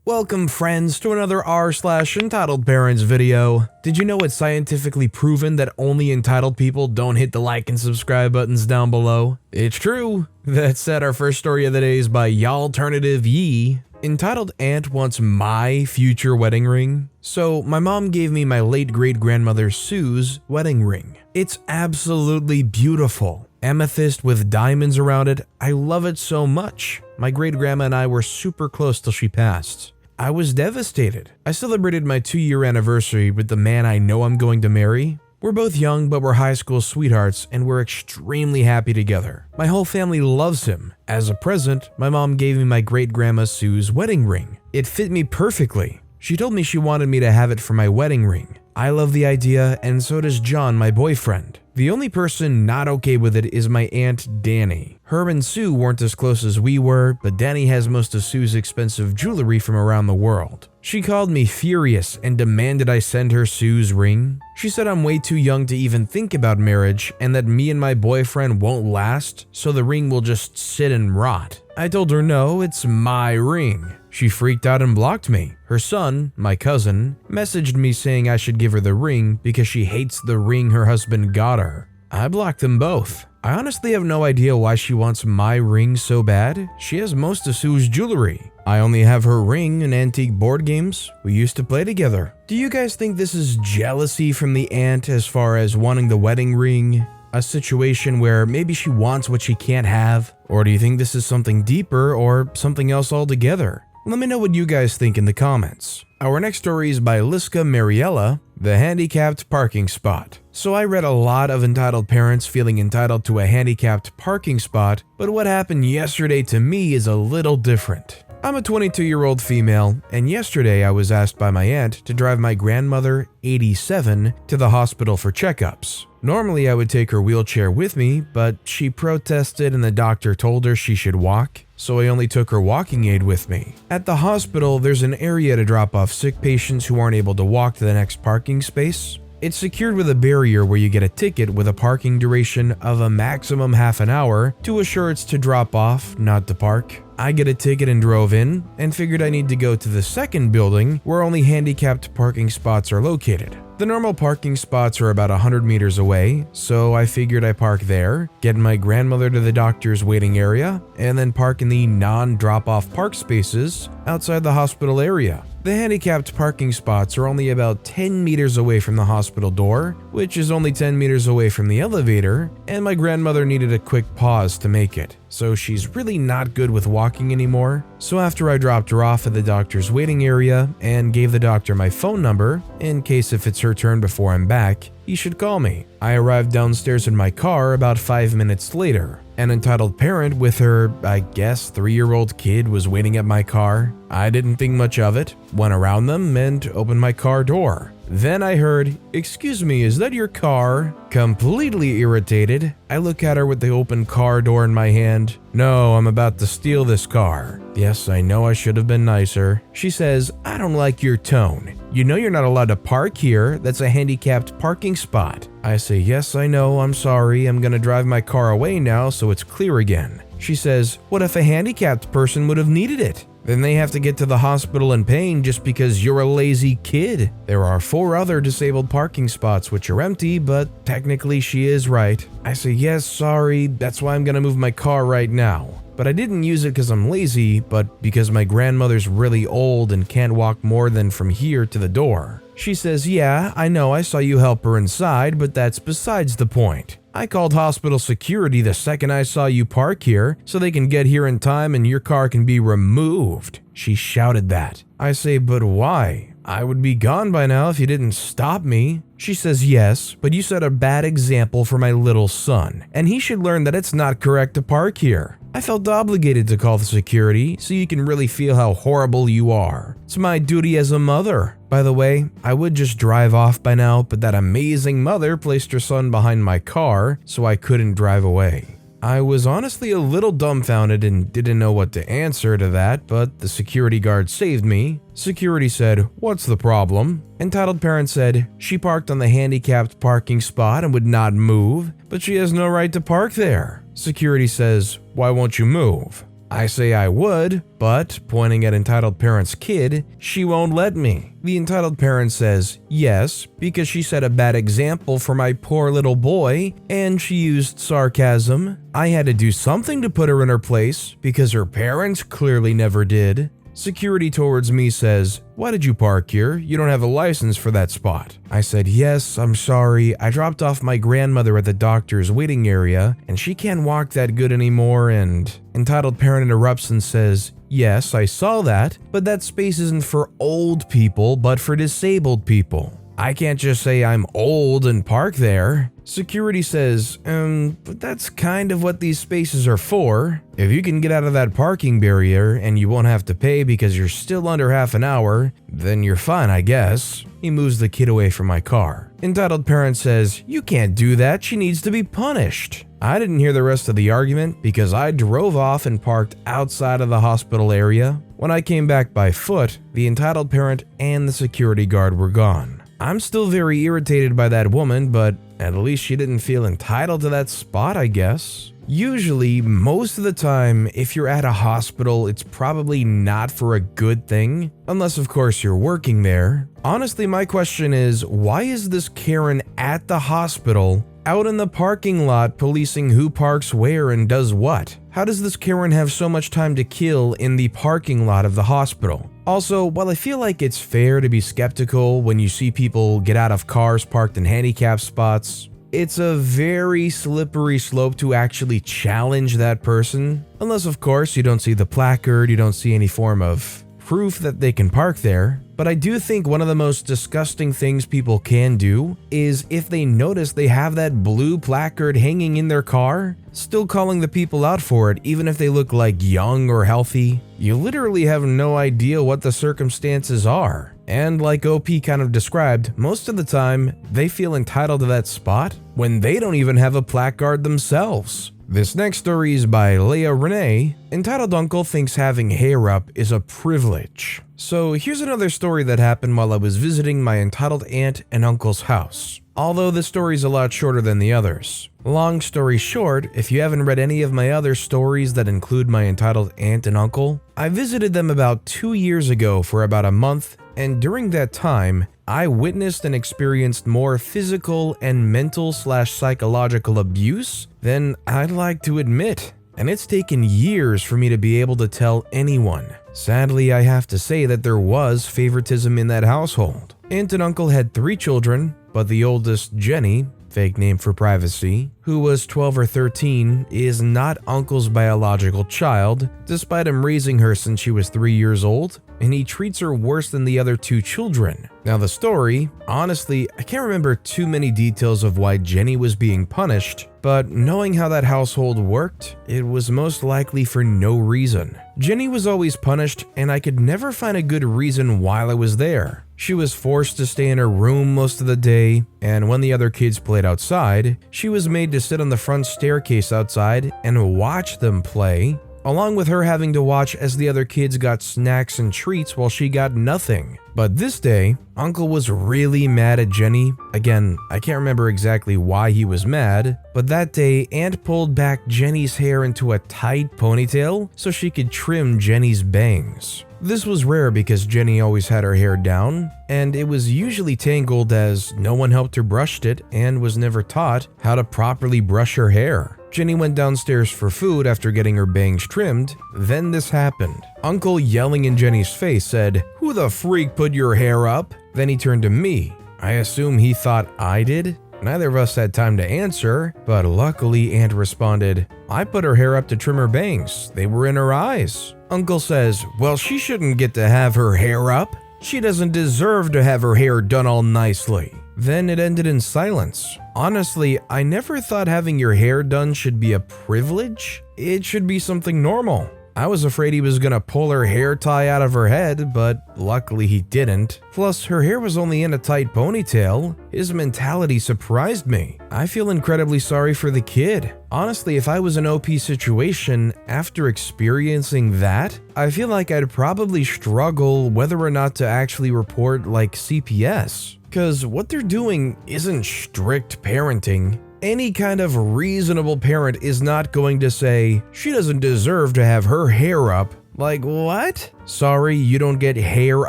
Welcome friends to another r/EntitledParents video. Did you know it's scientifically proven that only entitled people don't hit the like and subscribe buttons down below? It's true. That said, our first story of the day is by Y'alternative Ye, entitled Aunt Wants My Future Wedding Ring. So my mom gave me my late great-grandmother Sue's wedding ring. It's absolutely beautiful. Amethyst with diamonds around it. I love it so much. My great-grandma and I were super close till she passed. I was devastated. I celebrated my 2-year anniversary with the man I know I'm going to marry. We're both young, but we're high school sweethearts, and we're extremely happy together. My whole family loves him. As a present, my mom gave me my great-grandma Sue's wedding ring. It fit me perfectly. She told me she wanted me to have it for my wedding ring. I love the idea, and so does John, my boyfriend. The only person not okay with it is my Aunt Danny. Her and Sue weren't as close as we were, but Danny has most of Sue's expensive jewelry from around the world. She called me furious and demanded I send her Sue's ring. She said I'm way too young to even think about marriage and that me and my boyfriend won't last, so the ring will just sit and rot. I told her no, it's my ring. She freaked out and blocked me. Her son, my cousin, messaged me saying I should give her the ring because she hates the ring her husband got her. I blocked them both. I honestly have no idea why she wants my ring so bad. She has most of Sue's jewelry. I only have her ring and antique board games we used to play together. Do you guys think this is jealousy from the aunt as far as wanting the wedding ring? A situation where maybe she wants what she can't have? Or do you think this is something deeper or something else altogether? Let me know what you guys think in the comments. Our next story is by Liska Mariella, The Handicapped Parking Spot. So I read a lot of entitled parents feeling entitled to a handicapped parking spot, but what happened yesterday to me is a little different. I'm a 22-year-old female, and yesterday I was asked by my aunt to drive my grandmother, 87, to the hospital for checkups. Normally I would take her wheelchair with me, but she protested and the doctor told her she should walk, so I only took her walking aid with me. At the hospital, there's an area to drop off sick patients who aren't able to walk to the next parking space. It's secured with a barrier where you get a ticket with a parking duration of a maximum half an hour to assure it's to drop off, not to park. I get a ticket and drove in, and figured I need to go to the second building where only handicapped parking spots are located. The normal parking spots are about 100 meters away, so I figured I park there, get my grandmother to the doctor's waiting area, and then park in the non-drop-off park spaces outside the hospital area. The handicapped parking spots are only about 10 meters away from the hospital door, which is only 10 meters away from the elevator, and my grandmother needed a quick pause to make it, so she's really not good with walking anymore. So after I dropped her off at the doctor's waiting area and gave the doctor my phone number, in case if it's her turn before I'm back, he should call me. I arrived downstairs in my car about 5 minutes later. An entitled parent with her, I guess, 3-year-old kid was waiting at my car. I didn't think much of it, went around them and opened my car door. Then I heard, "Excuse me, is that your car?" Completely irritated, I look at her with the open car door in my hand. "No, I'm about to steal this car." Yes, I know I should have been nicer. She says, "I don't like your tone. You know you're not allowed to park here. That's a handicapped parking spot." I say, "Yes, I know, I'm sorry. I'm gonna drive my car away now so it's clear again." She says, "What if a handicapped person would have needed it? Then they have to get to the hospital in pain just because you're a lazy kid. There are 4 other disabled parking spots which are empty, but technically she is right." I say, "Yes, sorry, that's why I'm gonna move my car right now. But I didn't use it because I'm lazy, but because my grandmother's really old and can't walk more than from here to the door." She says, "Yeah, I know I saw you help her inside, but that's besides the point. I called hospital security the second I saw you park here so they can get here in time and your car can be removed." She shouted that. I say, "But why? I would be gone by now if you didn't stop me." She says, "Yes, but you set a bad example for my little son, and he should learn that it's not correct to park here." I felt obligated to call the security so you can really feel how horrible you are. It's my duty as a mother. By the way, I would just drive off by now, but that amazing mother placed her son behind my car, so I couldn't drive away. I was honestly a little dumbfounded and didn't know what to answer to that, but the security guard saved me. Security said, "What's the problem?" Entitled parent said, "She parked on the handicapped parking spot and would not move, but she has no right to park there." Security says, "Why won't you move?" I say I would, but pointing at entitled parent's kid, she won't let me. The entitled parent says yes, because she set a bad example for my poor little boy, and she used sarcasm. I had to do something to put her in her place, because her parents clearly never did. Security towards me says, "Why did you park here? You don't have a license for that spot." I said, "Yes, I'm sorry. I dropped off my grandmother at the doctor's waiting area, and she can't walk that good anymore," and entitled parent interrupts and says, "Yes, I saw that, but that space isn't for old people, but for disabled people. I can't just say I'm old and park there." Security says, but that's kind of what these spaces are for. If you can get out of that parking barrier and you won't have to pay because you're still under half an hour, then you're fine, I guess." He moves the kid away from my car. Entitled parent says, "You can't do that, she needs to be punished." I didn't hear the rest of the argument because I drove off and parked outside of the hospital area. When I came back by foot, the entitled parent and the security guard were gone. I'm still very irritated by that woman, but at least she didn't feel entitled to that spot, I guess. Usually, most of the time, if you're at a hospital, it's probably not for a good thing, unless of course you're working there. Honestly, my question is, why is this Karen at the hospital, out in the parking lot policing who parks where and does what? How does this Karen have so much time to kill in the parking lot of the hospital? Also, while I feel like it's fair to be skeptical when you see people get out of cars parked in handicapped spots, it's a very slippery slope to actually challenge that person. Unless, of course, you don't see the placard, you don't see any form of proof that they can park there. But I do think one of the most disgusting things people can do is if they notice they have that blue placard hanging in their car, still calling the people out for it even if they look like young or healthy. You literally have no idea what the circumstances are. And like OP kind of described, most of the time they feel entitled to that spot when they don't even have a placard themselves. This next story is by Leah Renee, entitled "Uncle Thinks Having Hair Up is a Privilege." So here's another story that happened while I was visiting my entitled aunt and uncle's house. Although this story is a lot shorter than the others. Long story short, if you haven't read any of my other stories that include my entitled aunt and uncle, I visited them about 2 years ago for about a month, and during that time, I witnessed and experienced more physical and mental/psychological abuse than I'd like to admit. And it's taken years for me to be able to tell anyone. Sadly, I have to say that there was favoritism in that household. Aunt and uncle had 3 children, but the oldest, Jenny, fake name for privacy, who was 12 or 13, is not uncle's biological child, despite him raising her since she was 3 years old, and he treats her worse than the other 2 children. Now the story, honestly, I can't remember too many details of why Jenny was being punished, but knowing how that household worked, it was most likely for no reason. Jenny was always punished, and I could never find a good reason while I was there. She was forced to stay in her room most of the day, and when the other kids played outside, she was made to sit on the front staircase outside and watch them play, along with her having to watch as the other kids got snacks and treats while she got nothing. But this day, Uncle was really mad at Jenny. Again, I can't remember exactly why he was mad, but that day, Aunt pulled back Jenny's hair into a tight ponytail so she could trim Jenny's bangs. This was rare because Jenny always had her hair down, and it was usually tangled as no one helped her brush it and was never taught how to properly brush her hair. Jenny went downstairs for food after getting her bangs trimmed. Then this happened. Uncle, yelling in Jenny's face, said, "Who the freak put your hair up?" Then he turned to me. I assume he thought I did. Neither of us had time to answer, but luckily Aunt responded, "I put her hair up to trim her bangs. They were in her eyes." Uncle says, "Well, she shouldn't get to have her hair up. She doesn't deserve to have her hair done all nicely." Then it ended in silence. Honestly, I never thought having your hair done should be a privilege. It should be something normal. I was afraid he was gonna pull her hair tie out of her head, but luckily he didn't. Plus, her hair was only in a tight ponytail. His mentality surprised me. I feel incredibly sorry for the kid. Honestly, if I was in OP situation after experiencing that, I feel like I'd probably struggle whether or not to actually report like CPS. Because what they're doing isn't strict parenting, Any kind of reasonable parent is not going to say, she doesn't deserve to have her hair up. Like, what? Sorry, you don't get hair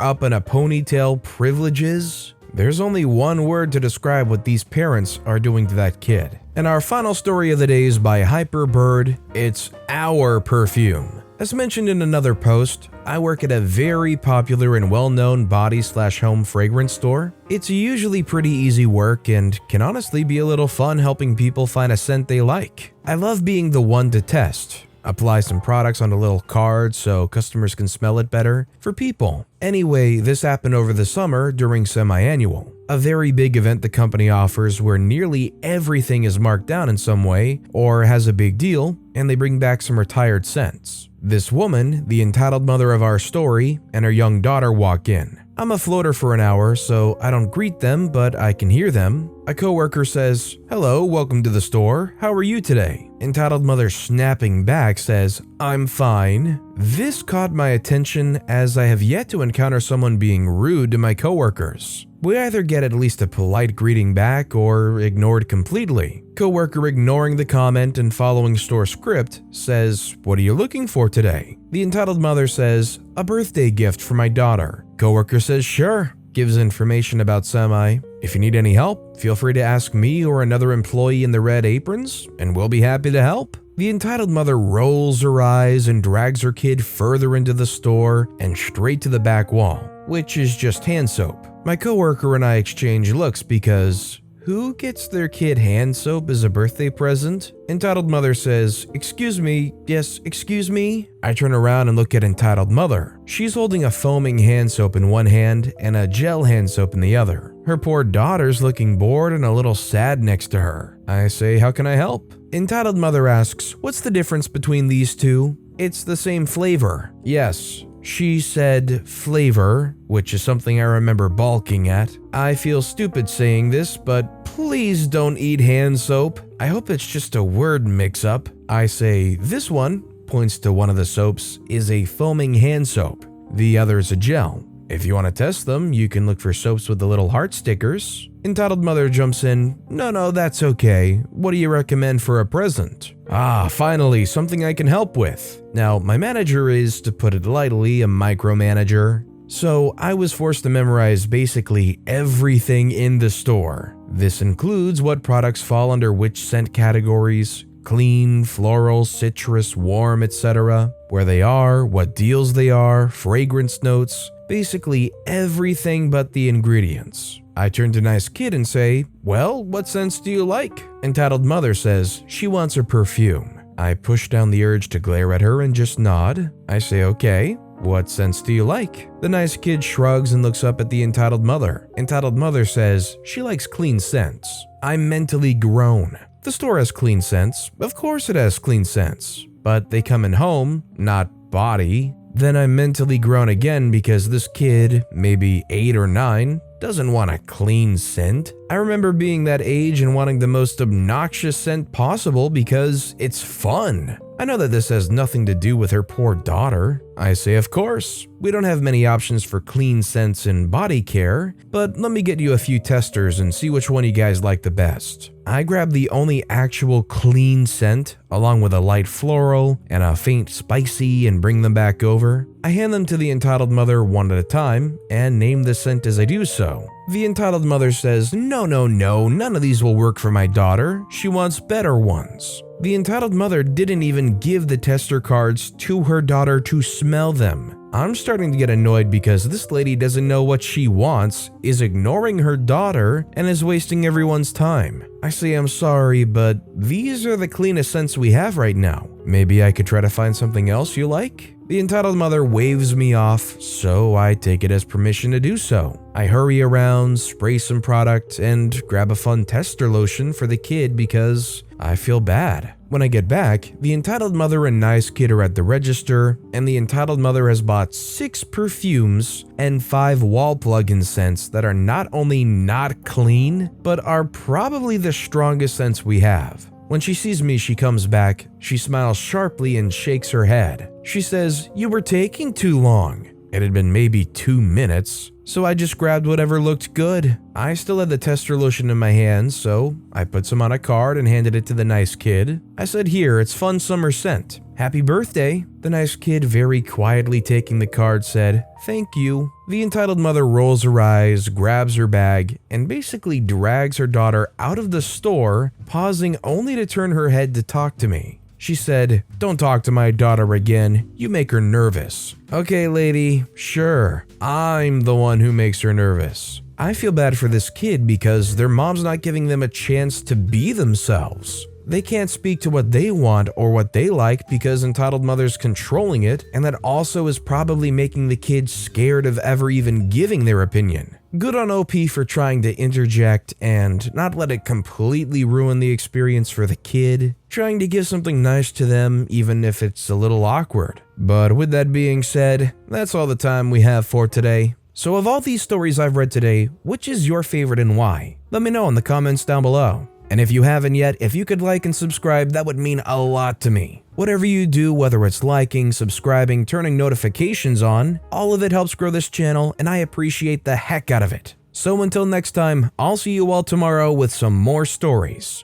up in a ponytail privileges? There's only one word to describe what these parents are doing to that kid. And our final story of the day is by Hyperbird. It's our perfume. As mentioned in another post, I work at a very popular and well-known body/home fragrance store. It's usually pretty easy work and can honestly be a little fun helping people find a scent they like. I love being the one to test. Apply some products on a little card so customers can smell it better for people. Anyway, this happened over the summer during semi-annual, a very big event the company offers where nearly everything is marked down in some way or has a big deal, and they bring back some retired scents. This woman, the entitled mother of our story, and her young daughter walk in. I'm a floater for an hour, so I don't greet them, but I can hear them. A coworker says, "Hello, welcome to the store. How are you today?" Entitled mother snapping back says, "I'm fine." This caught my attention as I have yet to encounter someone being rude to my coworkers. We either get at least a polite greeting back or ignored completely. Coworker ignoring the comment and following store script says, "What are you looking for today?" The entitled mother says, "A birthday gift for my daughter." Coworker says, "Sure." Gives information about Semi. "If you need any help, feel free to ask me or another employee in the red aprons, and we'll be happy to help." The entitled mother rolls her eyes and drags her kid further into the store and straight to the back wall, which is just hand soap. My coworker and I exchange looks because who gets their kid hand soap as a birthday present? Entitled mother says, "Excuse me, yes, excuse me?" I turn around and look at entitled mother. She's holding a foaming hand soap in one hand and a gel hand soap in the other. Her poor daughter's looking bored and a little sad next to her. I say, "How can I help?" Entitled mother asks, "What's the difference between these two?" "It's the same flavor." "Yes." She said flavor, which is something I remember balking at. I feel stupid saying this, but please don't eat hand soap. I hope it's just a word mix-up. I say, "This one," points to one of the soaps, "is a foaming hand soap. The other is a gel. If you want to test them, you can look for soaps with the little heart stickers." Entitled mother jumps in, No, that's okay. What do you recommend for a present?" Finally, something I can help with. Now, my manager is, to put it lightly, a micromanager. So I was forced to memorize basically everything in the store. This includes what products fall under which scent categories, clean, floral, citrus, warm, etc., where they are, what deals they are, fragrance notes, basically everything but the ingredients. I turn to nice kid and say, "Well, what scents do you like?" Entitled mother says she wants her perfume. I push down the urge to glare at her and just nod. I say, "Okay, what scents do you like?" The nice kid shrugs and looks up at the entitled mother. Entitled mother says she likes clean scents. I mentally groan. The store has clean scents. Of course it has clean scents. But they come in home, not body. Then I mentally groan again because this kid, maybe 8 or 9, doesn't want a clean scent. I remember being that age and wanting the most obnoxious scent possible because it's fun. I know that this has nothing to do with her poor daughter. I say, "Of course, we don't have many options for clean scents in body care, but let me get you a few testers and see which one you guys like the best." I grab the only actual clean scent, along with a light floral and a faint spicy, and bring them back over. I hand them to the entitled mother one at a time and name the scent as I do so. The entitled mother says, No, none of these will work for my daughter. She wants better ones." The entitled mother didn't even give the tester cards to her daughter to smell them. I'm starting to get annoyed because this lady doesn't know what she wants, is ignoring her daughter, and is wasting everyone's time. I say, "I'm sorry, but these are the cleanest scents we have right now. Maybe I could try to find something else you like?" The entitled mother waves me off, so I take it as permission to do so. I hurry around, spray some product, and grab a fun tester lotion for the kid because I feel bad. When I get back, the entitled mother and nice kid are at the register, and the entitled mother has bought 6 perfumes and 5 wall plug-in scents that are not only not clean, but are probably the strongest scents we have. When she sees me, she comes back, she smiles sharply and shakes her head. She says, "You were taking too long." It had been maybe 2 minutes, so I just grabbed whatever looked good. I still had the tester lotion in my hands, so I put some on a card and handed it to the nice kid. I said, "Here, it's fun summer scent. Happy birthday." The nice kid, very quietly taking the card, said, "Thank you." The entitled mother rolls her eyes, grabs her bag, and basically drags her daughter out of the store, pausing only to turn her head to talk to me. She said, "Don't talk to my daughter again. You make her nervous." Okay, lady, sure. I'm the one who makes her nervous. I feel bad for this kid because their mom's not giving them a chance to be themselves. They can't speak to what they want or what they like because entitled mother's controlling it, and that also is probably making the kid scared of ever even giving their opinion. Good on OP for trying to interject and not let it completely ruin the experience for the kid, trying to give something nice to them even if it's a little awkward. But with that being said, that's all the time we have for today. So of all these stories I've read today, which is your favorite and why? Let me know in the comments down below. And if you haven't yet, if you could like and subscribe, that would mean a lot to me. Whatever you do, whether it's liking, subscribing, turning notifications on, all of it helps grow this channel, and I appreciate the heck out of it. So until next time, I'll see you all tomorrow with some more stories.